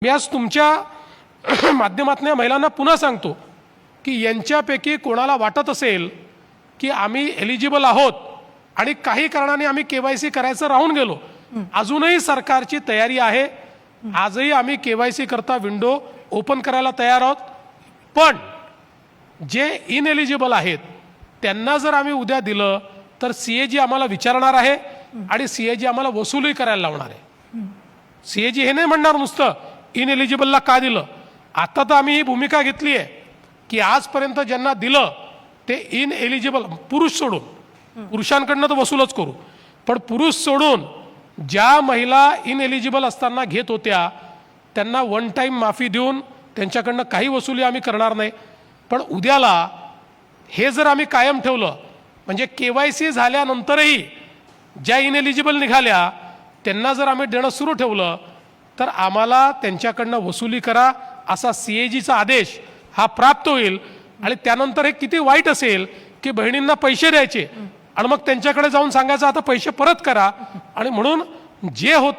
मी आज तुमच्या माध्यमातल्या महिलांना पुन्हा सांगतो की यांच्यापैकी कोणाला वाटत असेल की आम्ही एलिजिबल आहोत आणि काही कारणाने आम्ही केवायसी करायचं राहून गेलो, अजूनही सरकारची तयारी आहे. आजही आम्ही केवायसी करता विंडो ओपन करायला तयार आहोत. पण जे इनएलिजिबल आहेत त्यांना जर आम्ही उद्या दिलं तर सीएजी आम्हाला विचारणार आहे आणि सीएजी आम्हाला वसुली करायला लावणार आहे. सीएजी हे नाही म्हणणार नुसतं इनएलिजिबलला का दिलं. आता तर आम्ही ही भूमिका घेतली आहे की आजपर्यंत ज्यांना दिलं ते इनएलिजिबल, पुरुष सोडून, पुरुषांकडनं तर वसूलच करू, पण पुरुष सोडून ज्या महिला इनएलिजिबल असताना घेत होत्या त्यांना वन टाईम माफी देऊन त्यांच्याकडनं काही वसुली आम्ही करणार नाही. पण उद्याला हे जर आम्ही कायम ठेवलं म्हणजे केवायसी झाल्यानंतरही ज्या इनएलिजिबल निघाल्या त्यांना जर आम्ही देणं सुरू ठेवलं तर आम्हाला त्यांच्याकडनं वसुली करा असा सीएजीचा आदेश हा प्राप्त होईल. आणि त्यानंतर हे किती वाईट असेल की बहिणींना पैसे द्यायचे आणि मग त्यांच्याकडे जाऊन सांगायचं आता पैसे परत करा. आणि म्हणून जे होते